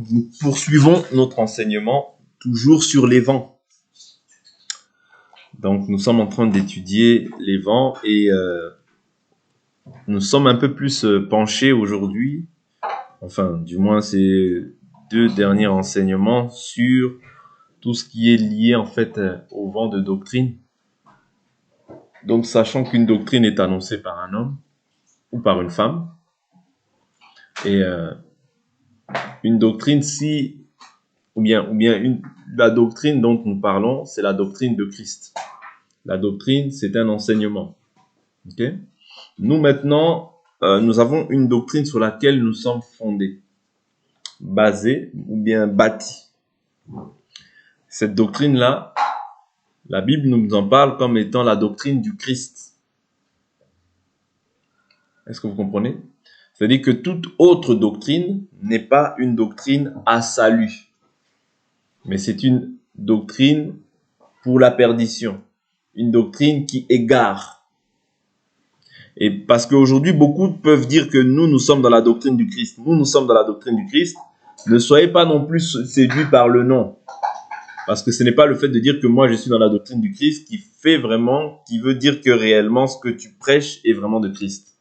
nous poursuivons notre enseignement toujours sur les vents. Donc, nous sommes en train d'étudier les vents et nous sommes un peu plus penchés aujourd'hui, enfin, du moins ces 2 derniers enseignements sur tout ce qui est lié en fait au vent de doctrine. Donc, sachant qu'une doctrine est annoncée par un homme ou par une femme, et une doctrine, la doctrine dont nous parlons, c'est la doctrine de Christ. La doctrine, c'est un enseignement. Okay? Nous maintenant, nous avons une doctrine sur laquelle nous sommes fondés, basés ou bien bâtis. Cette doctrine-là, la Bible nous en parle comme étant la doctrine du Christ. Est-ce que vous comprenez? C'est-à-dire que toute autre doctrine n'est pas une doctrine à salut, mais c'est une doctrine pour la perdition, une doctrine qui égare. Et parce qu'aujourd'hui, beaucoup peuvent dire que nous sommes dans la doctrine du Christ. Nous sommes dans la doctrine du Christ. Ne soyez pas non plus séduits par le nom. Parce que ce n'est pas le fait de dire que moi je suis dans la doctrine du Christ qui veut dire que réellement ce que tu prêches est vraiment de Christ.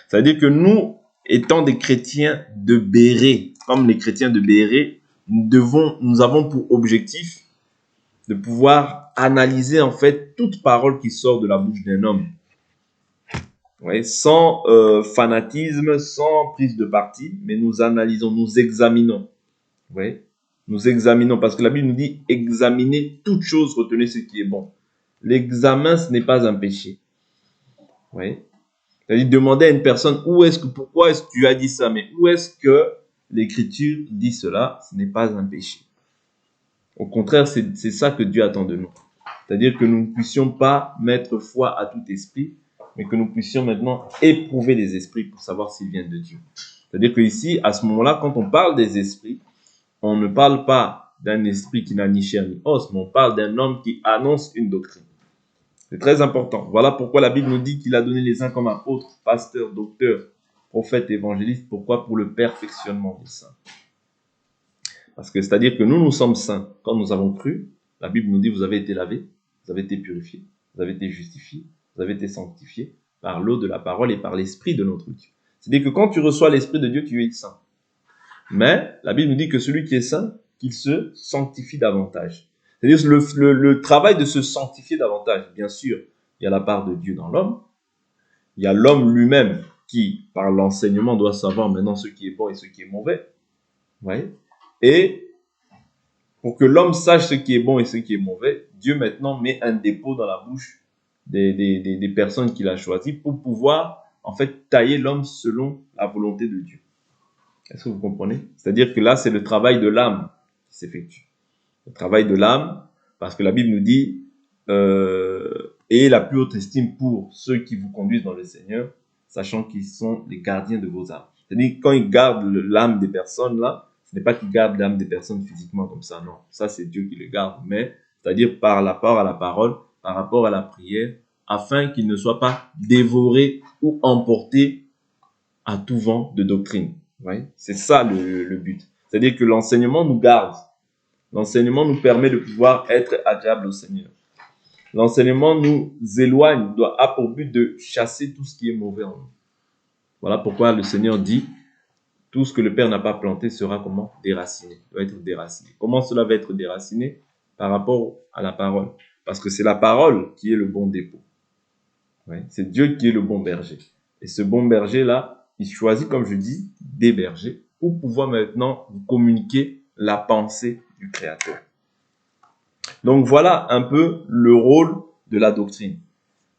C'est-à-dire que nous, étant des chrétiens de Béret, comme les chrétiens de Béret, nous avons pour objectif de pouvoir analyser en fait toute parole qui sort de la bouche d'un homme. Ouais, sans fanatisme, sans prise de parti, mais nous analysons, nous examinons. Ouais. Nous examinons, parce que la Bible nous dit examinez toute chose, retenez ce qui est bon. L'examen, ce n'est pas un péché. Ouais. C'est-à-dire demander à une personne pourquoi est-ce que tu as dit ça, mais où est-ce que l'Écriture dit cela, ce n'est pas un péché. Au contraire, c'est ça que Dieu attend de nous. C'est-à-dire que nous ne puissions pas mettre foi à tout esprit, mais que nous puissions maintenant éprouver les esprits pour savoir s'ils viennent de Dieu. C'est-à-dire que ici, à ce moment-là, quand on parle des esprits, on ne parle pas d'un esprit qui n'a ni chair ni os, mais on parle d'un homme qui annonce une doctrine. C'est très important. Voilà pourquoi la Bible nous dit qu'il a donné les uns comme apôtres, pasteurs, docteurs, prophètes, évangélistes. Pourquoi? Pour le perfectionnement des saints. Parce que c'est-à-dire que nous sommes saints. Quand nous avons cru, la Bible nous dit vous avez été lavés, vous avez été purifiés, vous avez été justifiés, vous avez été sanctifiés par l'eau de la parole et par l'esprit de notre Dieu. C'est-à-dire que quand tu reçois l'esprit de Dieu, tu es saint. Mais la Bible nous dit que celui qui est saint, qu'il se sanctifie davantage. C'est-à-dire le travail de se sanctifier davantage, bien sûr, il y a la part de Dieu dans l'homme. Il y a l'homme lui-même qui, par l'enseignement, doit savoir maintenant ce qui est bon et ce qui est mauvais. Ouais. Et pour que l'homme sache ce qui est bon et ce qui est mauvais, Dieu maintenant met un dépôt dans la bouche des personnes qu'il a choisies pour pouvoir, en fait, tailler l'homme selon la volonté de Dieu. Est-ce que vous comprenez? C'est-à-dire que là, c'est le travail de l'âme qui s'effectue. Le travail de l'âme, parce que la Bible nous dit ayez la plus haute estime pour ceux qui vous conduisent dans le Seigneur, sachant qu'ils sont les gardiens de vos âmes. C'est-à-dire quand ils gardent l'âme des personnes là, ce n'est pas qu'ils gardent l'âme des personnes physiquement comme ça, non. Ça, c'est Dieu qui le garde, mais c'est-à-dire par rapport à la parole, par rapport à la prière, afin qu'ils ne soient pas dévorés ou emportés à tout vent de doctrine. Ouais. C'est ça le but. C'est-à-dire que l'enseignement nous garde. L'enseignement nous permet de pouvoir être agréable au Seigneur. L'enseignement nous éloigne, a pour but de chasser tout ce qui est mauvais en nous. Voilà pourquoi le Seigneur dit, tout ce que le Père n'a pas planté sera comment? Déraciné, doit être déraciné. Comment cela va être déraciné? Par rapport à la parole. Parce que c'est la parole qui est le bon dépôt. Ouais. C'est Dieu qui est le bon berger. Et ce bon berger-là, il choisit, comme je dis, des bergers pour pouvoir maintenant vous communiquer la pensée du Créateur. Donc voilà un peu le rôle de la doctrine.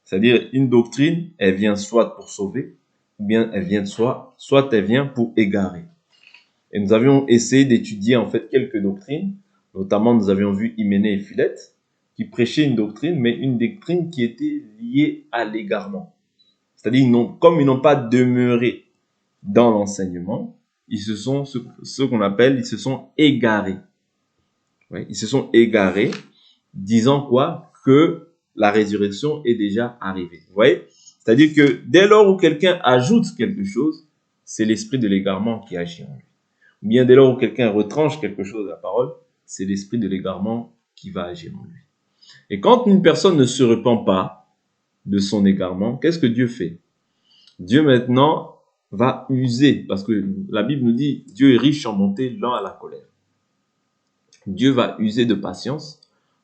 C'est-à-dire une doctrine, elle vient soit pour sauver, ou bien elle vient soit elle vient pour égarer. Et nous avions essayé d'étudier en fait quelques doctrines, notamment nous avions vu Hyménée et Philette, qui prêchaient une doctrine, mais une doctrine qui était liée à l'égarement. C'est-à-dire comme ils n'ont pas demeuré dans l'enseignement, ils se sont ils se sont égarés. Oui, ils se sont égarés, disant quoi? Que la résurrection est déjà arrivée. Vous voyez? C'est-à-dire que dès lors où quelqu'un ajoute quelque chose, c'est l'esprit de l'égarement qui agit en lui. bien dès lors où quelqu'un retranche quelque chose de la parole, c'est l'esprit de l'égarement qui va agir en lui. Et quand une personne ne se repent pas de son égarement, qu'est-ce que Dieu fait? Dieu maintenant va user, parce que la Bible nous dit, Dieu est riche en bonté, lent à la colère. Dieu va user de patience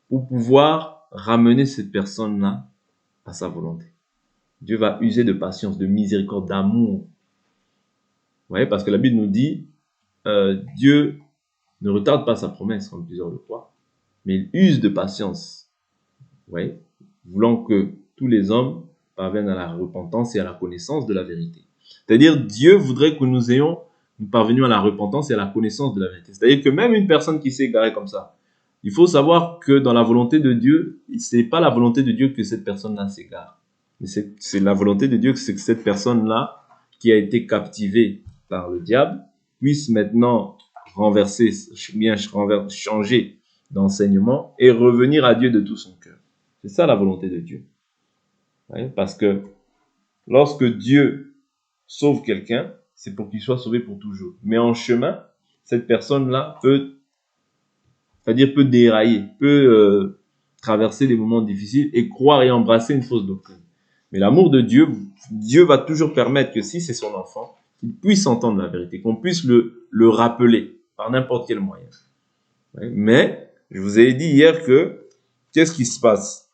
pour pouvoir ramener cette personne-là à sa volonté. Dieu va user de patience, de miséricorde, d'amour. Vous voyez, parce que la Bible nous dit, Dieu ne retarde pas sa promesse, comme plusieurs le croient, mais il use de patience. Vous voyez, voulant que tous les hommes parviennent à la repentance et à la connaissance de la vérité. C'est-à-dire, Dieu voudrait que nous parvenions à la repentance et à la connaissance de la vérité. C'est-à-dire que même une personne qui s'est égarée comme ça, il faut savoir que dans la volonté de Dieu, c'est pas la volonté de Dieu que cette personne-là s'égare. Mais c'est la volonté de Dieu que cette personne-là, qui a été captivée par le diable, puisse maintenant changer d'enseignement et revenir à Dieu de tout son cœur. C'est ça la volonté de Dieu. Ouais, parce que lorsque Dieu sauve quelqu'un, c'est pour qu'il soit sauvé pour toujours. Mais en chemin, cette personne-là peut dérailler, peut traverser des moments difficiles et croire et embrasser une fausse doctrine. Mais l'amour de Dieu, Dieu va toujours permettre que si c'est son enfant, qu'il puisse entendre la vérité, qu'on puisse le rappeler par n'importe quel moyen. Ouais, mais je vous ai dit hier que qu'est-ce qui se passe?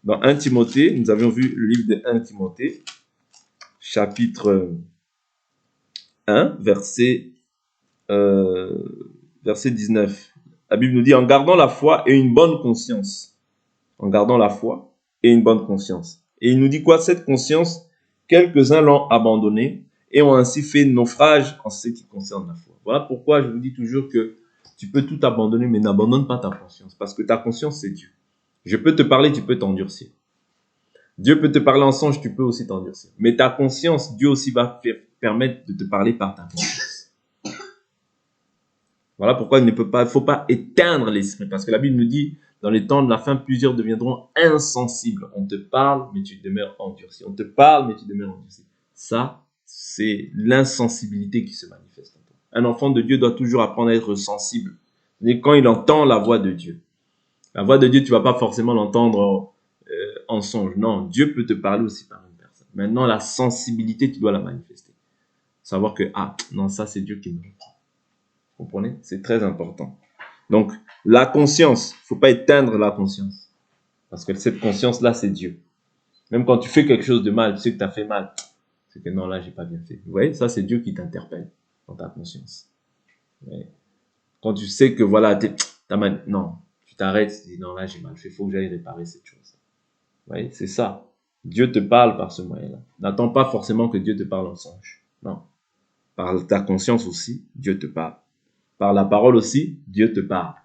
Dans 1 Timothée, nous avions vu le livre de 1 Timothée, chapitre 1, verset 19. La Bible nous dit, en gardant la foi et une bonne conscience. En gardant la foi et une bonne conscience. Et il nous dit quoi? Cette conscience, quelques-uns l'ont abandonnée et ont ainsi fait naufrage en ce qui concerne la foi. Voilà pourquoi je vous dis toujours que tu peux tout abandonner, mais n'abandonne pas ta conscience. Parce que ta conscience, c'est Dieu. Je peux te parler, tu peux t'endurcir. Dieu peut te parler en songe, tu peux aussi t'endurcir. Mais ta conscience, Dieu aussi va permettre de te parler par ta conscience. Voilà pourquoi il ne faut pas éteindre l'esprit. Parce que la Bible nous dit, dans les temps de la fin, plusieurs deviendront insensibles. On te parle, mais tu demeures endurci. On te parle, mais tu demeures endurci. Ça, c'est l'insensibilité qui se manifeste en toi. Un enfant de Dieu doit toujours apprendre à être sensible. C'est-à-dire quand il entend la voix de Dieu. La voix de Dieu, tu vas pas forcément l'entendre en songe. Non, Dieu peut te parler aussi par une personne. Maintenant, la sensibilité, tu dois la manifester. Savoir que, non, ça, c'est Dieu qui me reprend. Vous comprenez? C'est très important. Donc, la conscience, il ne faut pas éteindre la conscience. Parce que cette conscience-là, c'est Dieu. Même quand tu fais quelque chose de mal, tu sais que tu as fait mal. C'est que non, là, j'ai pas bien fait. Vous voyez, ça, c'est Dieu qui t'interpelle dans ta conscience. Quand tu sais que, voilà, non, tu t'arrêtes, tu dis, non, là, j'ai mal fait, il faut que j'aille réparer cette chose. Vous voyez, c'est ça. Dieu te parle par ce moyen-là. N'attends pas forcément que Dieu te parle en songe. Non. Par ta conscience aussi, Dieu te parle. Par la parole aussi, Dieu te parle.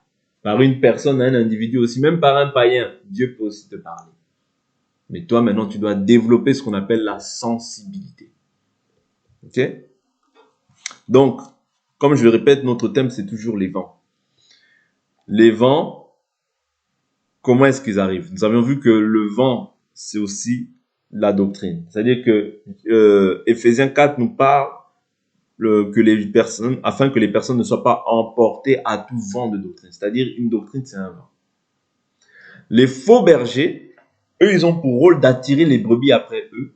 Par une personne, un individu aussi, même par un païen, Dieu peut aussi te parler. Mais toi, maintenant, tu dois développer ce qu'on appelle la sensibilité. Ok? Donc, comme je le répète, notre thème, c'est toujours les vents. Les vents, comment est-ce qu'ils arrivent? Nous avions vu que le vent, c'est aussi la doctrine. C'est-à-dire que Éphésiens 4 nous parle afin que les personnes ne soient pas emportées à tout vent de doctrine. C'est-à-dire, une doctrine, c'est un vent. Les faux bergers, eux, ils ont pour rôle d'attirer les brebis après eux.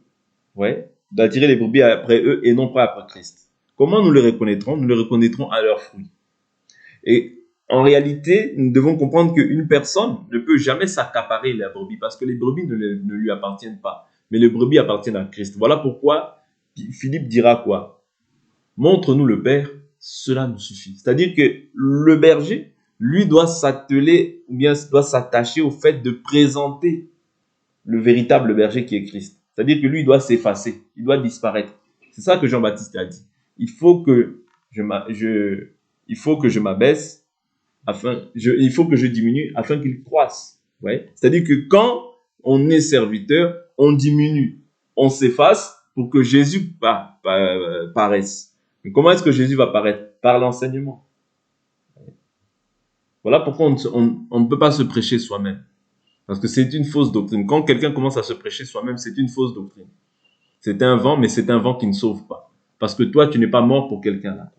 Ouais, d'attirer les brebis après eux et non pas après Christ. Comment nous les reconnaîtrons? Nous les reconnaîtrons à leurs fruits. Et en réalité, nous devons comprendre qu'une personne ne peut jamais s'accaparer la brebis parce que les brebis ne lui appartiennent pas. Mais les brebis appartiennent à Christ. Voilà pourquoi Philippe dira quoi? Montre-nous le Père, cela nous suffit. C'est-à-dire que le berger, lui, doit s'atteler ou bien doit s'attacher au fait de présenter le véritable berger qui est Christ. C'est-à-dire que lui, il doit s'effacer, il doit disparaître. C'est ça que Jean-Baptiste a dit. Il faut que je m'abaisse, il faut que je diminue afin qu'il croisse. Ouais? C'est-à-dire que quand on est serviteur, on diminue, on s'efface pour que Jésus paraisse. Mais comment est-ce que Jésus va paraître? Par l'enseignement. Voilà pourquoi on ne peut pas se prêcher soi-même. Parce que c'est une fausse doctrine. Quand quelqu'un commence à se prêcher soi-même, c'est une fausse doctrine. C'est un vent, mais c'est un vent qui ne sauve pas. Parce que toi, tu n'es pas mort pour quelqu'un là.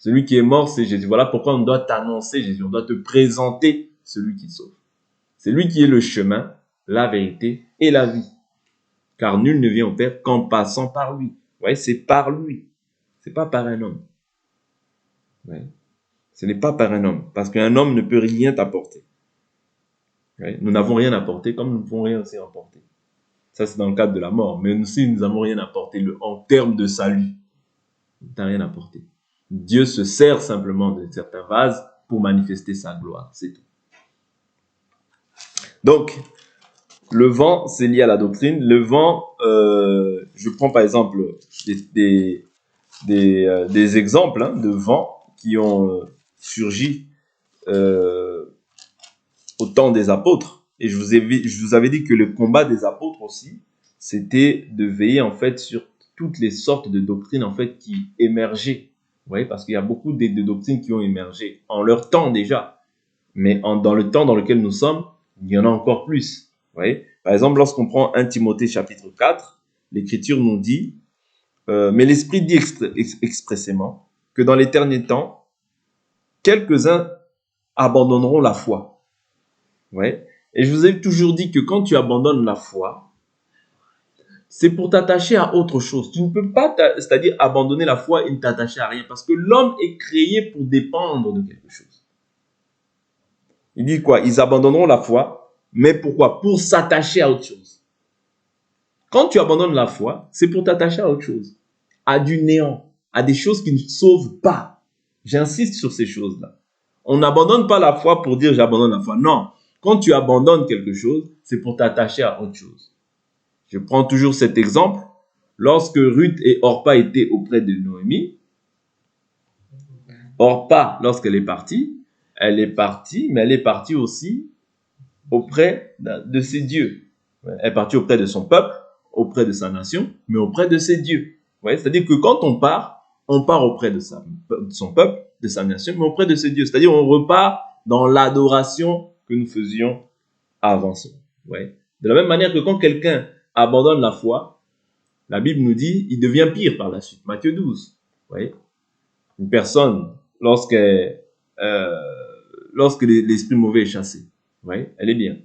Celui qui est mort, c'est Jésus. Voilà pourquoi on doit t'annoncer Jésus. On doit te présenter celui qui sauve. C'est lui qui est le chemin, la vérité et la vie. Car nul ne vient au Père qu'en passant par lui. Vous voyez, c'est par lui. C'est pas par un homme. Vous voyez? Ce n'est pas par un homme. Parce qu'un homme ne peut rien t'apporter. Vous voyez? Nous n'avons rien apporté comme nous ne pouvons rien aussi apporter. Ça, c'est dans le cadre de la mort. Mais nous aussi, nous n'avons rien apporté en termes de salut. Nous n'avons rien apporté. Dieu se sert simplement de certains vases pour manifester sa gloire. C'est tout. Donc, le vent, c'est lié à la doctrine. Le vent, je prends par exemple des exemples de vents qui ont surgi au temps des apôtres. Et je vous avais dit que le combat des apôtres aussi, c'était de veiller en fait sur toutes les sortes de doctrines en fait qui émergeaient. Vous voyez, parce qu'il y a beaucoup de doctrines qui ont émergé en leur temps déjà. Mais dans le temps dans lequel nous sommes, il y en a encore plus. Vous voyez? Par exemple, lorsqu'on prend 1 Timothée chapitre 4, l'Écriture nous dit mais l'Esprit dit expressément que dans les derniers temps, quelques-uns abandonneront la foi. Vous voyez? Et je vous ai toujours dit que quand tu abandonnes la foi, c'est pour t'attacher à autre chose. Tu ne peux pas, c'est-à-dire abandonner la foi et ne t'attacher à rien, parce que l'homme est créé pour dépendre de quelque chose. Il dit quoi? Ils abandonneront la foi, mais pourquoi? Pour s'attacher à autre chose. Quand tu abandonnes la foi, c'est pour t'attacher à autre chose, à du néant, à des choses qui ne sauvent pas. J'insiste sur ces choses-là. On n'abandonne pas la foi pour dire j'abandonne la foi. Non, quand tu abandonnes quelque chose, c'est pour t'attacher à autre chose. Je prends toujours cet exemple. Lorsque Ruth et Orpa étaient auprès de Noémie, Orpa, lorsqu'elle est partie, mais elle est partie aussi auprès de ses dieux. Elle est partie auprès de son peuple, auprès de sa nation, mais auprès de ses dieux. Ouais, c'est-à-dire que quand on part auprès de son peuple, de sa nation, mais auprès de ses dieux. C'est-à-dire on repart dans l'adoration que nous faisions avant ça. Ouais. De la même manière que quand quelqu'un abandonne la foi, la Bible nous dit il devient pire par la suite. Matthieu 12. Ouais. Une personne, lorsque l'esprit mauvais est chassé, ouais, elle est bien.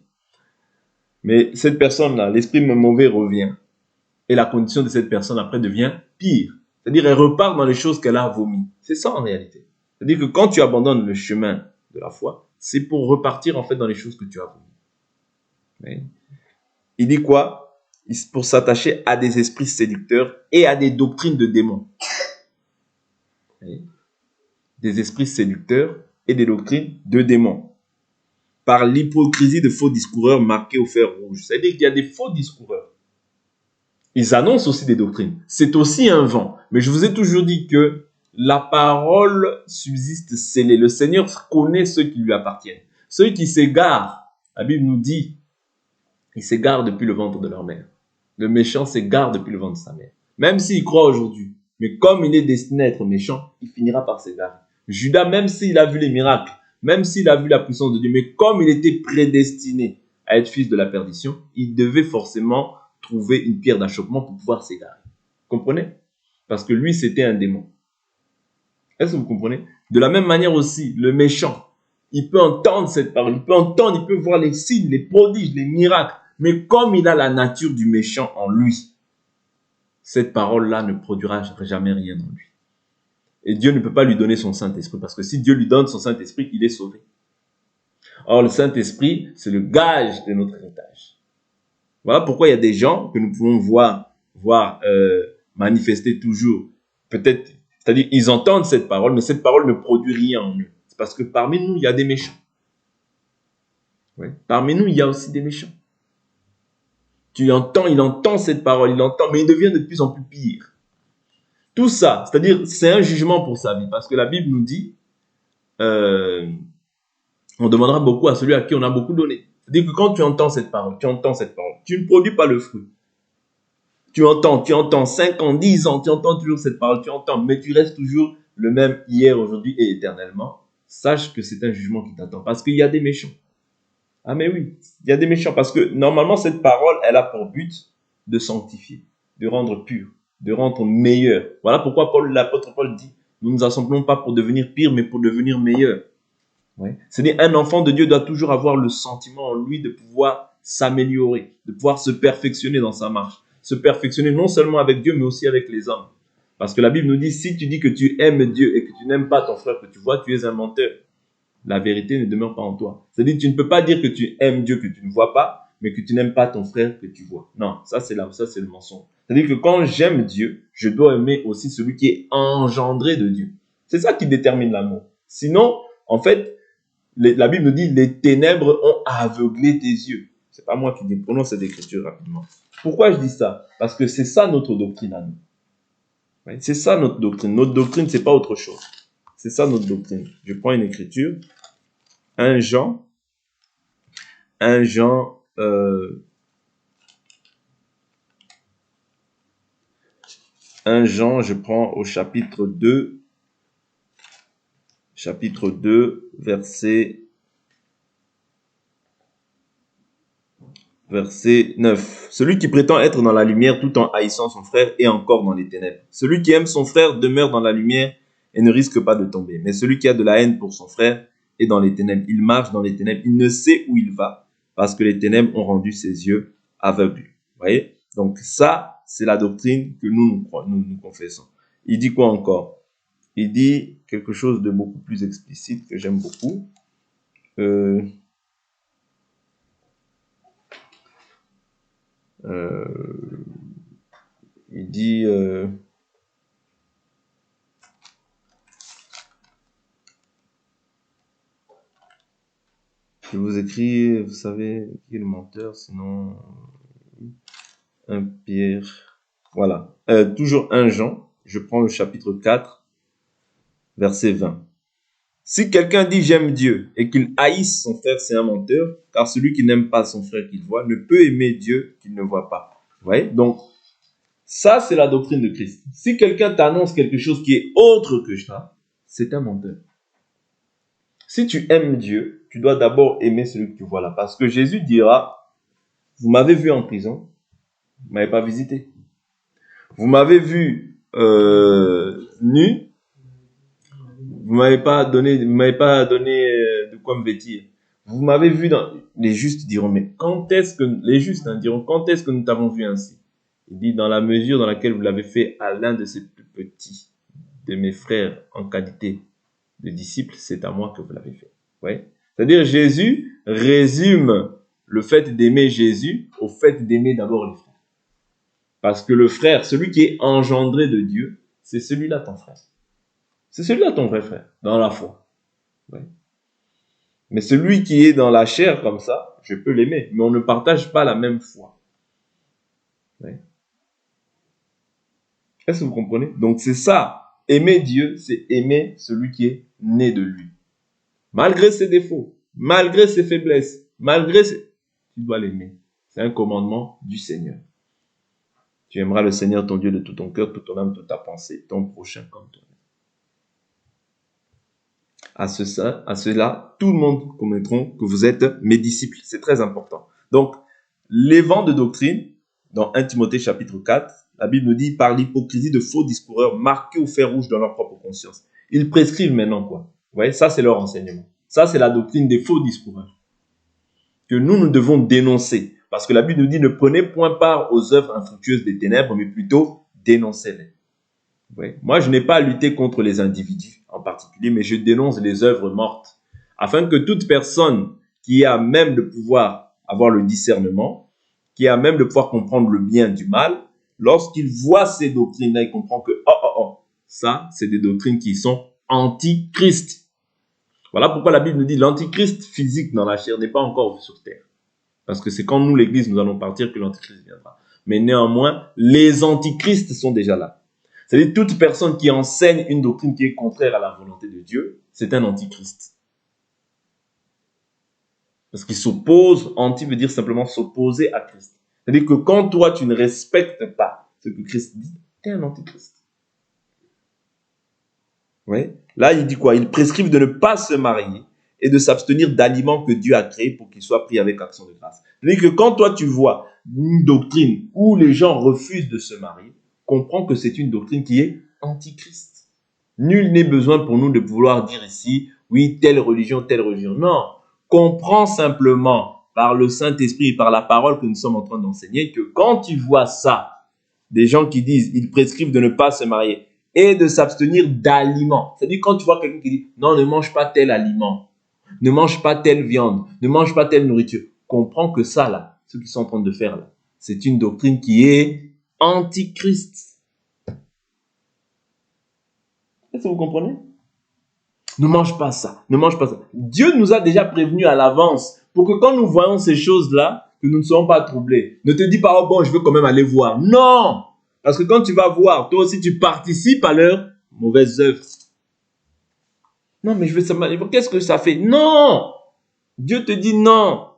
Mais cette personne-là, l'esprit mauvais revient. Et la condition de cette personne après devient pire. C'est-à-dire elle repart dans les choses qu'elle a vomies. C'est ça en réalité. C'est-à-dire que quand tu abandonnes le chemin de la foi, c'est pour repartir en fait dans les choses que tu as vomies. Ouais. Il dit quoi? Pour s'attacher à des esprits séducteurs et à des doctrines de démons. Ouais. Des esprits séducteurs et des doctrines de démons. Par l'hypocrisie de faux discoureurs marqués au fer rouge. C'est-à-dire qu'il y a des faux discoureurs. Ils annoncent aussi des doctrines. C'est aussi un vent. Mais je vous ai toujours dit que la parole subsiste scellée. Le Seigneur connaît ceux qui lui appartiennent. Ceux qui s'égarent, la Bible nous dit, ils s'égarent depuis le ventre de leur mère. Le méchant s'égare depuis le ventre de sa mère. Même s'il croit aujourd'hui. Mais comme il est destiné à être méchant, il finira par s'égarer. Judas, même s'il a vu les miracles, même s'il a vu la puissance de Dieu, mais comme il était prédestiné à être fils de la perdition, il devait forcément trouver une pierre d'achoppement pour pouvoir s'égarer. Comprenez? Parce que lui, c'était un démon. Est-ce que vous comprenez? De la même manière aussi, le méchant, il peut entendre cette parole, il peut voir les signes, les prodiges, les miracles, mais comme il a la nature du méchant en lui, cette parole-là ne produira jamais rien en lui. Et Dieu ne peut pas lui donner son Saint-Esprit, parce que si Dieu lui donne son Saint-Esprit, il est sauvé. Or, le Saint-Esprit, c'est le gage de notre héritage. Voilà pourquoi il y a des gens que nous pouvons voir manifester toujours. Peut-être, c'est-à-dire, ils entendent cette parole, mais cette parole ne produit rien en eux. C'est parce que parmi nous, il y a des méchants. Ouais. Parmi nous, il y a aussi des méchants. Il entend cette parole, mais il devient de plus en plus pire. Tout ça, c'est-à-dire, c'est un jugement pour sa vie, parce que la Bible nous dit, on demandera beaucoup à celui à qui on a beaucoup donné. C'est-à-dire que quand tu entends cette parole, tu ne produis pas le fruit. Tu entends 5 ans, 10 ans, tu entends toujours cette parole, mais tu restes toujours le même hier, aujourd'hui et éternellement. Sache que c'est un jugement qui t'attend, parce qu'il y a des méchants. Ah mais oui, il y a des méchants, parce que normalement cette parole, elle a pour but de sanctifier, de rendre pur, de rendre meilleur. Voilà pourquoi l'apôtre Paul dit, Nous ne nous assemblons pas pour devenir pire, mais pour devenir meilleur. Ouais. C'est-à-dire, un enfant de Dieu doit toujours avoir le sentiment en lui de pouvoir s'améliorer, de pouvoir se perfectionner dans sa marche. Se perfectionner non seulement avec Dieu, mais aussi avec les hommes. Parce que la Bible nous dit, si tu dis que tu aimes Dieu et que tu n'aimes pas ton frère que tu vois, tu es un menteur. La vérité ne demeure pas en toi. C'est-à-dire, tu ne peux pas dire que tu aimes Dieu que tu ne vois pas, mais que tu n'aimes pas ton frère que tu vois. Non, ça c'est le mensonge. C'est-à-dire que quand j'aime Dieu, je dois aimer aussi celui qui est engendré de Dieu. C'est ça qui détermine l'amour. Sinon, en fait, la Bible nous dit, les ténèbres ont aveuglé tes yeux. C'est pas moi qui dis, prenons cette écriture rapidement. Pourquoi je dis ça? Parce que c'est ça notre doctrine à nous. Ouais, c'est ça notre doctrine. Notre doctrine, c'est pas autre chose. C'est ça notre doctrine. Je prends une écriture. 1 Jean, 1 Jean, 1 Jean, je prends au chapitre 2, verset 9. Celui qui prétend être dans la lumière tout en haïssant son frère est encore dans les ténèbres. Celui qui aime son frère demeure dans la lumière et ne risque pas de tomber. Mais celui qui a de la haine pour son frère est dans les ténèbres. Il marche dans les ténèbres. Il ne sait où il va parce que les ténèbres ont rendu ses yeux aveugles. Vous voyez? Donc ça, c'est la doctrine que nous confessons. Il dit quoi encore? Il dit quelque chose de beaucoup plus explicite que j'aime beaucoup. Il dit je vous écris, vous savez qui est le menteur, sinon 1 Pierre, voilà. Toujours 1 Jean, je prends le chapitre 4, verset 20. Si quelqu'un dit j'aime Dieu et qu'il haïsse son frère, c'est un menteur, car celui qui n'aime pas son frère qu'il voit ne peut aimer Dieu qu'il ne voit pas. Vous voyez? Donc, ça, c'est la doctrine de Christ. Si quelqu'un t'annonce quelque chose qui est autre que ça, c'est un menteur. Si tu aimes Dieu, tu dois d'abord aimer celui que tu vois là. Parce que Jésus dira, vous m'avez vu en prison, vous ne m'avez pas visité. Vous m'avez vu nu, vous m'avez pas donné de quoi me vêtir. Vous m'avez vu dans... Les justes diront, mais quand est-ce que... Les justes diront, quand est-ce que nous t'avons vu ainsi? Il dit, dans la mesure dans laquelle vous l'avez fait à l'un de ces plus petits de mes frères en qualité de disciples, c'est à moi que vous l'avez fait. Ouais. C'est-à-dire, Jésus résume le fait d'aimer Jésus au fait d'aimer d'abord les frères. Parce que le frère, celui qui est engendré de Dieu, c'est celui-là ton frère. C'est celui-là ton vrai frère, dans la foi. Ouais. Mais celui qui est dans la chair comme ça, je peux l'aimer, mais on ne partage pas la même foi. Ouais. Est-ce que vous comprenez? Donc c'est ça. Aimer Dieu, c'est aimer celui qui est né de lui. Malgré ses défauts, malgré ses faiblesses, tu dois l'aimer. C'est un commandement du Seigneur. Tu aimeras le Seigneur ton Dieu de tout ton cœur, toute ton âme, toute ta pensée, ton prochain comme toi. À cela, tout le monde connaîtront que vous êtes mes disciples. C'est très important. Donc, les vents de doctrine, dans 1 Timothée chapitre 4, la Bible nous dit, par l'hypocrisie de faux discoureurs marqués au fer rouge dans leur propre conscience. Ils prescrivent maintenant quoi? Vous voyez, ça c'est leur enseignement. Ça c'est la doctrine des faux discoureurs que nous devons dénoncer. Parce que la Bible nous dit, ne prenez point part aux œuvres infructueuses des ténèbres, mais plutôt dénoncez-les. Oui. Moi, je n'ai pas à lutter contre les individus en particulier, mais je dénonce les œuvres mortes, afin que toute personne qui a même de pouvoir avoir le discernement, qui a même de pouvoir comprendre le bien du mal, lorsqu'il voit ces doctrines-là, il comprend que, ça, c'est des doctrines qui sont anti-Christ. Voilà pourquoi la Bible nous dit l'antichrist physique dans la chair n'est pas encore sur terre. Parce que c'est quand nous, l'Église, nous allons partir que l'antichrist viendra. Mais néanmoins, les antichrists sont déjà là. C'est-à-dire toute personne qui enseigne une doctrine qui est contraire à la volonté de Dieu, c'est un antichrist. Parce qu'il s'oppose, anti veut dire simplement s'opposer à Christ. C'est-à-dire que quand toi, tu ne respectes pas ce que Christ dit, tu es un antichrist. Oui. Là, il dit quoi? Il prescrivent de ne pas se marier et de s'abstenir d'aliments que Dieu a créés pour qu'ils soient pris avec action de grâce. C'est-à-dire que quand toi, tu vois une doctrine où les gens refusent de se marier, comprends que c'est une doctrine qui est antichrist. Nul n'est besoin pour nous de vouloir dire ici, oui, telle religion, telle religion. Non, comprends simplement par le Saint-Esprit et par la parole que nous sommes en train d'enseigner que quand tu vois ça, des gens qui disent, ils prescrivent de ne pas se marier et de s'abstenir d'aliments. C'est-à-dire quand tu vois quelqu'un qui dit, non, ne mange pas tel aliment, ne mange pas telle viande, ne mange pas telle nourriture. Comprends que ça, là, ce qu'ils sont en train de faire, là, c'est une doctrine qui est antichrist. Est-ce que vous comprenez? Ne mange pas ça, ne mange pas ça. Dieu nous a déjà prévenus à l'avance pour que quand nous voyons ces choses-là, que nous ne soyons pas troublés. Ne te dis pas, oh bon, je veux quand même aller voir. Non! Parce que quand tu vas voir, toi aussi tu participes à leurs mauvaises œuvres. Non, mais je veux savoir, qu'est-ce que ça fait? Non! Dieu te dit non.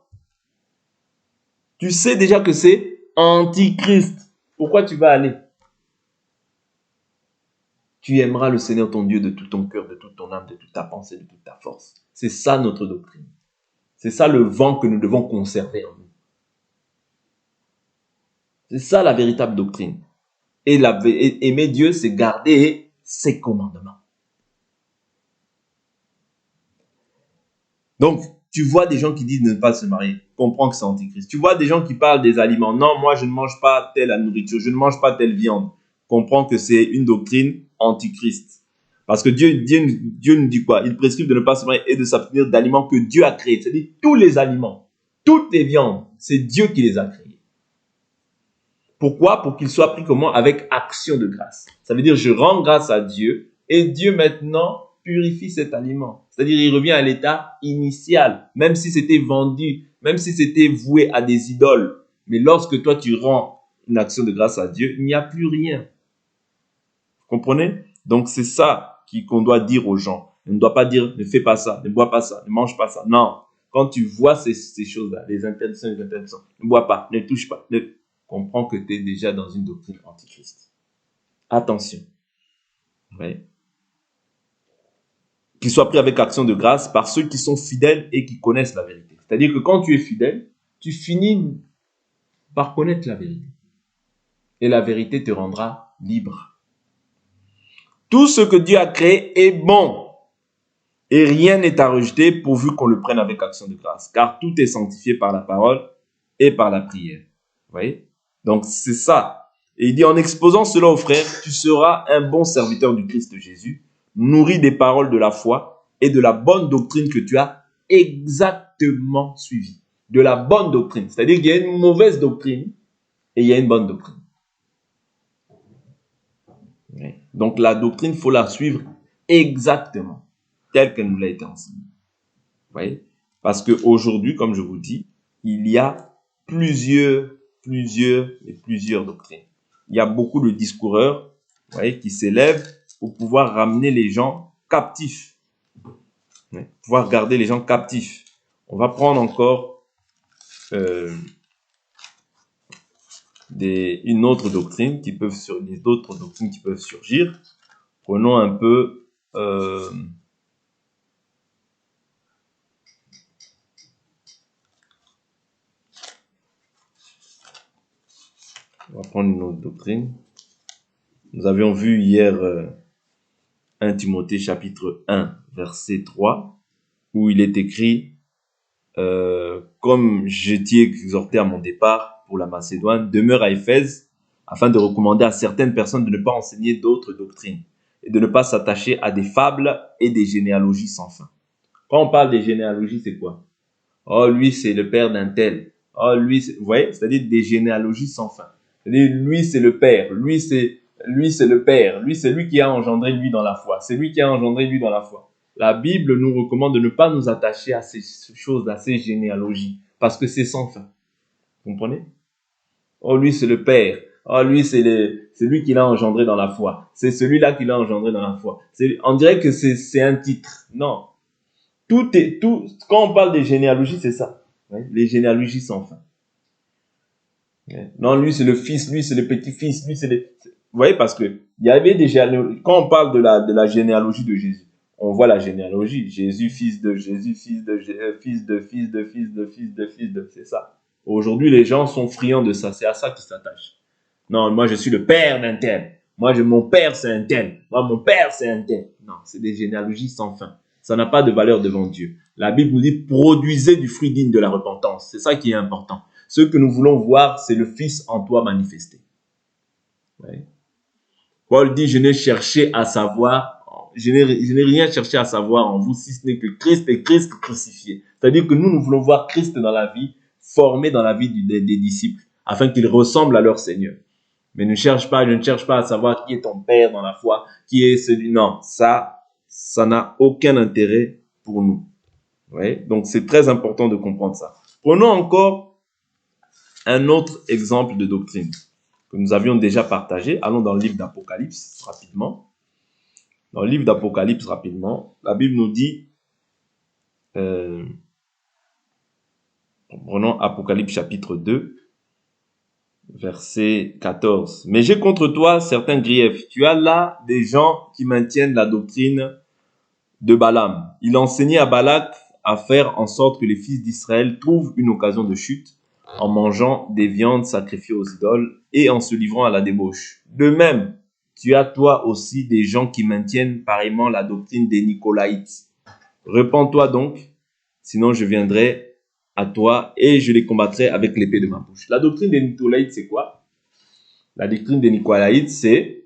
Tu sais déjà que c'est antichrist. Pourquoi tu vas aller? Tu aimeras le Seigneur ton Dieu de tout ton cœur, de toute ton âme, de toute ta pensée, de toute ta force. C'est ça notre doctrine. C'est ça le vent que nous devons conserver en nous. C'est ça la véritable doctrine. Et aimer Dieu, c'est garder ses commandements. Donc, tu vois des gens qui disent de ne pas se marier. Comprends que c'est antichrist. Tu vois des gens qui parlent des aliments. Non, moi, je ne mange pas telle nourriture. Je ne mange pas telle viande. Comprends que c'est une doctrine antichrist. Parce que Dieu nous dit quoi? Il prescrit de ne pas se marier et de s'abstenir d'aliments que Dieu a créés. C'est-à-dire tous les aliments, toutes les viandes, c'est Dieu qui les a créés. Pourquoi? Pour qu'ils soient pris comment? Avec action de grâce. Ça veut dire je rends grâce à Dieu et Dieu maintenant purifie cet aliment. C'est-à-dire il revient à l'état initial, même si c'était vendu, même si c'était voué à des idoles. Mais lorsque toi tu rends une action de grâce à Dieu, il n'y a plus rien. Vous comprenez? Donc c'est ça qu'on doit dire aux gens. On ne doit pas dire ne fais pas ça, ne bois pas ça, ne mange pas ça. Non. Quand tu vois ces choses-là, les interdictions, ne bois pas, ne touche pas, comprends que tu es déjà dans une doctrine antichrist. Attention. Oui. Qu'il soit pris avec action de grâce par ceux qui sont fidèles et qui connaissent la vérité. C'est-à-dire que quand tu es fidèle, tu finis par connaître la vérité. Et la vérité te rendra libre. Tout ce que Dieu a créé est bon. Et rien n'est à rejeter pourvu qu'on le prenne avec action de grâce. Car tout est sanctifié par la parole et par la prière. Vous voyez? Donc c'est ça. Et il dit, en exposant cela aux frères, tu seras un bon serviteur du Christ Jésus, nourri des paroles de la foi et de la bonne doctrine que tu as exactement suivie. De la bonne doctrine. C'est-à-dire qu'il y a une mauvaise doctrine et il y a une bonne doctrine. Donc la doctrine, il faut la suivre exactement, telle qu'elle nous l'a été enseignée. Vous voyez? Parce qu'aujourd'hui, comme je vous dis, il y a plusieurs doctrines. Il y a beaucoup de discoureurs, vous voyez, qui s'élèvent pour pouvoir ramener les gens captifs. Pouvoir garder les gens captifs. On va prendre encore une autre doctrine d'autres doctrines qui peuvent surgir. Prenons un peu on va prendre une autre doctrine. Nous avions vu hier 1 Timothée chapitre 1 verset 3 où il est écrit comme je t'y ai exhorté à mon départ pour la Macédoine, demeure à Éphèse afin de recommander à certaines personnes de ne pas enseigner d'autres doctrines et de ne pas s'attacher à des fables et des généalogies sans fin. Quand on parle des généalogies, c'est quoi? Oh, lui, c'est le père d'un tel. Oh, lui, vous voyez, c'est-à-dire des généalogies sans fin. C'est-à-dire, lui, c'est le père. Lui, c'est le père. Lui, c'est lui qui a engendré lui dans la foi. C'est lui qui a engendré lui dans la foi. La Bible nous recommande de ne pas nous attacher à ces choses, à ces généalogies, parce que c'est sans fin. Vous comprenez? Oh, lui, c'est le père. Oh, lui, c'est lui qui l'a engendré dans la foi. C'est celui-là qui l'a engendré dans la foi. On dirait que c'est un titre. Non. Quand on parle des généalogies, c'est ça. Les généalogies sans fin. Non, lui, c'est le fils, lui, c'est le petit-fils, lui, c'est le... Vous voyez, parce que il y avait des généalogies. Quand on parle de la généalogie de Jésus, on voit la généalogie. Jésus, fils de Jésus, fils de fils de fils de fils de fils de fils de... C'est ça. Aujourd'hui, les gens sont friands de ça. C'est à ça qu'ils s'attachent. Non, moi, je suis le père d'un tel. Moi, mon père, c'est un tel. Moi, mon père, c'est un tel. Non, c'est des généalogies sans fin. Ça n'a pas de valeur devant Dieu. La Bible nous dit, produisez du fruit digne de la repentance. C'est ça qui est important. Ce que nous voulons voir, c'est le Fils en toi manifesté. Ouais. Paul dit, je n'ai rien cherché à savoir en vous, si ce n'est que Christ et Christ crucifié. C'est-à-dire que nous voulons voir Christ dans la vie, formé dans la vie des disciples, afin qu'ils ressemblent à leur Seigneur. Mais je ne cherche pas à savoir qui est ton père dans la foi, qui est celui. Non, ça n'a aucun intérêt pour nous. Ouais? Donc, c'est très important de comprendre ça. Prenons encore un autre exemple de doctrine que nous avions déjà partagé. Allons dans le livre d'Apocalypse rapidement. Dans le livre d'Apocalypse rapidement, la Bible nous dit, prenons Apocalypse chapitre 2, verset 14. Mais j'ai contre toi certains griefs. Tu as là des gens qui maintiennent la doctrine de Balaam. Il enseignait à Balak à faire en sorte que les fils d'Israël trouvent une occasion de chute en mangeant des viandes sacrifiées aux idoles et en se livrant à la débauche. De même, tu as toi aussi des gens qui maintiennent pareillement la doctrine des Nicolaïtes. Repends-toi donc, sinon je viendrai à toi et je les combattrai avec l'épée de ma bouche. La doctrine des Nicolaïtes, c'est quoi? La doctrine des Nicolaïtes, c'est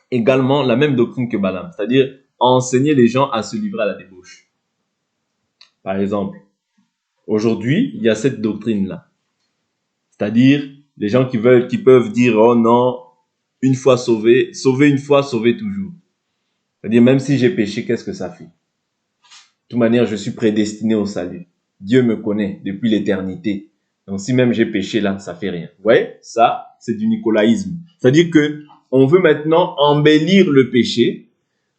également la même doctrine que Balaam, c'est-à-dire enseigner les gens à se livrer à la débauche. Par exemple, aujourd'hui, il y a cette doctrine-là. C'est-à-dire, les gens qui peuvent dire, oh non, une fois sauvé une fois, sauvé toujours. C'est-à-dire, même si j'ai péché, qu'est-ce que ça fait? De toute manière, je suis prédestiné au salut. Dieu me connaît depuis l'éternité. Donc, si même j'ai péché là, ça fait rien. Vous voyez? Ça, c'est du nicolaïsme. C'est-à-dire que on veut maintenant embellir le péché.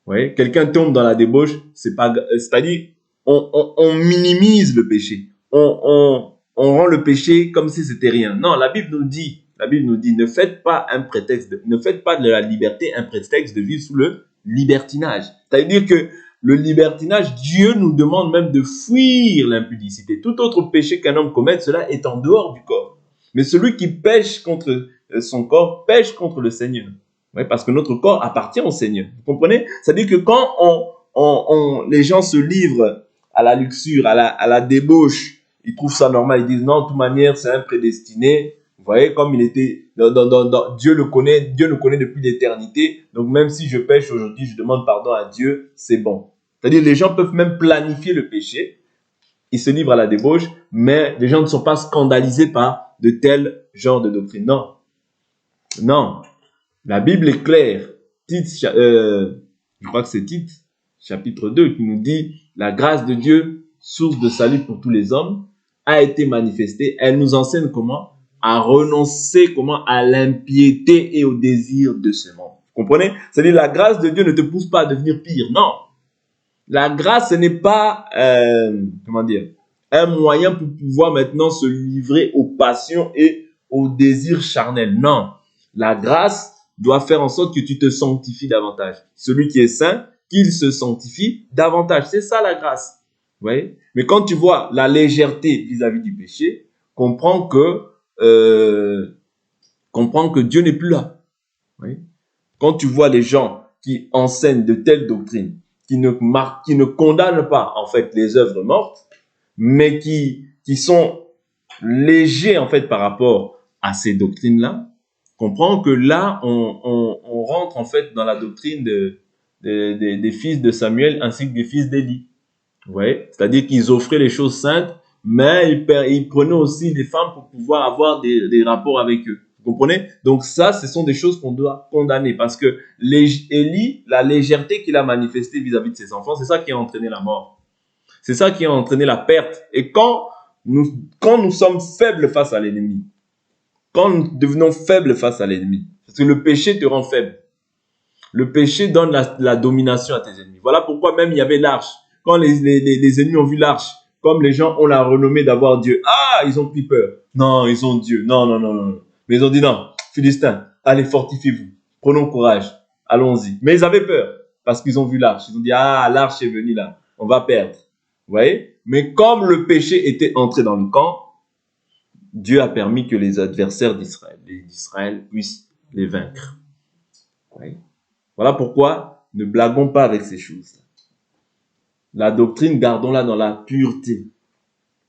Vous voyez? Quelqu'un tombe dans la débauche, c'est-à-dire, on minimise le péché. On rend le péché comme si c'était rien. Non, la Bible nous dit, ne faites pas de la liberté un prétexte de vivre sous le libertinage. C'est-à-dire que le libertinage, Dieu nous demande même de fuir l'impudicité. Tout autre péché qu'un homme commette, cela est en dehors du corps. Mais celui qui pêche contre son corps, pêche contre le Seigneur. Oui, parce que notre corps appartient au Seigneur. Vous comprenez? C'est-à-dire que quand les gens se livrent à la luxure, à la débauche, ils trouvent ça normal. Ils disent non, de toute manière, c'est un prédestiné. Vous voyez, comme il était, Dieu le connaît depuis l'éternité. Donc même si je pêche aujourd'hui, je demande pardon à Dieu, c'est bon. C'est-à-dire les gens peuvent même planifier le péché. Ils se livrent à la débauche, mais les gens ne sont pas scandalisés par de tels genres de doctrines. Non. Non. La Bible est claire. Je crois que c'est Tite, chapitre 2, qui nous dit la grâce de Dieu, source de salut pour tous les hommes, a été manifestée. Elle nous enseigne comment à renoncer à l'impiété et au désir de ce monde. Vous comprenez? C'est-à-dire la grâce de Dieu ne te pousse pas à devenir pire. Non. La grâce, ce n'est pas un moyen pour pouvoir maintenant se livrer aux passions et aux désirs charnels. Non. La grâce doit faire en sorte que tu te sanctifies davantage. Celui qui est saint, qu'il se sanctifie davantage. C'est ça la grâce. Vous voyez? Mais quand tu vois la légèreté vis-à-vis du péché, comprends que Dieu n'est plus là. Vous voyez? Quand tu vois les gens qui enseignent de telles doctrines, qui ne condamnent pas en fait les œuvres mortes, mais qui sont légers en fait par rapport à ces doctrines-là, comprends que là, on rentre en fait dans la doctrine des fils de Samuel ainsi que des fils d'Élie. Vous voyez? C'est-à-dire qu'ils offraient les choses saintes, mais ils prenaient aussi des femmes pour pouvoir avoir des rapports avec eux. Vous comprenez? Donc ça, ce sont des choses qu'on doit condamner parce que Élie, la légèreté qu'il a manifestée vis-à-vis de ses enfants, c'est ça qui a entraîné la mort. C'est ça qui a entraîné la perte. Et quand nous sommes faibles face à l'ennemi, quand nous devenons faibles face à l'ennemi, parce que le péché te rend faible. Le péché donne la domination à tes ennemis. Voilà pourquoi même il y avait l'arche. Quand les ennemis ont vu l'arche, comme les gens ont la renommée d'avoir Dieu, ils ont pris peur. Non, ils ont Dieu. Non. Mais ils ont dit non, Philistins, allez, fortifiez-vous. Prenons courage. Allons-y. Mais ils avaient peur parce qu'ils ont vu l'arche. Ils ont dit, l'arche est venue là. On va perdre. Vous voyez? Mais comme le péché était entré dans le camp, Dieu a permis que les adversaires d'Israël puissent les vaincre. Oui. Voilà pourquoi ne blaguons pas avec ces choses. La doctrine, gardons-la dans la pureté.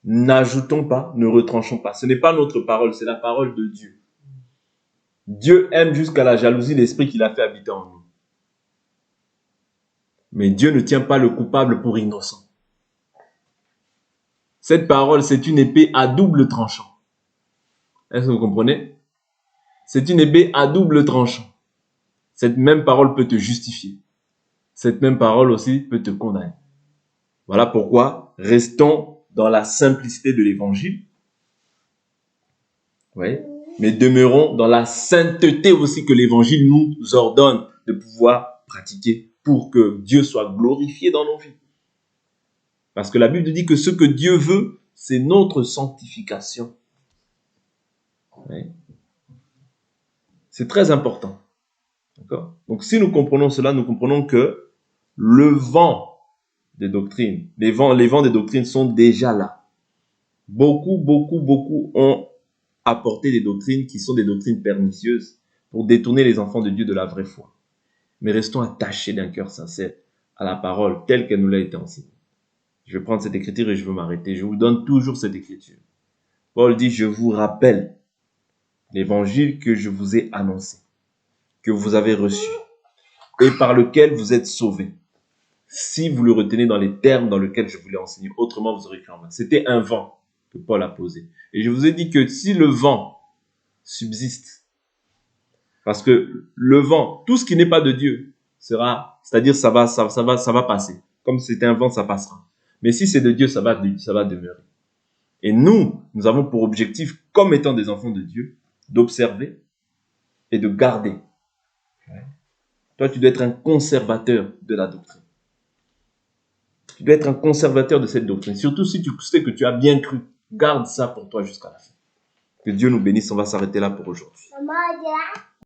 N'ajoutons pas, ne retranchons pas. Ce n'est pas notre parole, c'est la parole de Dieu. Dieu aime jusqu'à la jalousie l'esprit qu'il a fait habiter en nous. Mais Dieu ne tient pas le coupable pour innocent. Cette parole, c'est une épée à double tranchant. Est-ce que vous comprenez? C'est une épée à double tranchant. Cette même parole peut te justifier. Cette même parole aussi peut te condamner. Voilà pourquoi restons dans la simplicité de l'évangile. Oui. Mais demeurons dans la sainteté aussi que l'évangile nous ordonne de pouvoir pratiquer pour que Dieu soit glorifié dans nos vies. Parce que la Bible dit que ce que Dieu veut, c'est notre sanctification. Oui. C'est très important. D'accord? Donc si nous comprenons cela, nous comprenons que le vent des doctrines, les vents des doctrines sont déjà là. Beaucoup ont apporté des doctrines qui sont des doctrines pernicieuses pour détourner les enfants de Dieu de la vraie foi. Mais restons attachés d'un cœur sincère à la parole telle qu'elle nous l'a été enseignée. Je vais prendre cette écriture et je veux m'arrêter. Je vous donne toujours cette écriture. Paul dit, je vous rappelle l'évangile que je vous ai annoncé, que vous avez reçu et par lequel vous êtes sauvés. Si vous le retenez dans les termes dans lesquels je vous l'ai enseigné, autrement vous aurez cru en vain. C'était un vent que Paul a posé. Et je vous ai dit que si le vent subsiste, parce que le vent, tout ce qui n'est pas de Dieu, sera, c'est-à-dire ça va passer. Comme c'était un vent, ça passera. Mais si c'est de Dieu, ça va demeurer. Et nous avons pour objectif, comme étant des enfants de Dieu, d'observer et de garder. Toi, tu dois être un conservateur de la doctrine. Tu dois être un conservateur de cette doctrine. Surtout si tu sais que tu as bien cru. Garde ça pour toi jusqu'à la fin. Que Dieu nous bénisse. On va s'arrêter là pour aujourd'hui.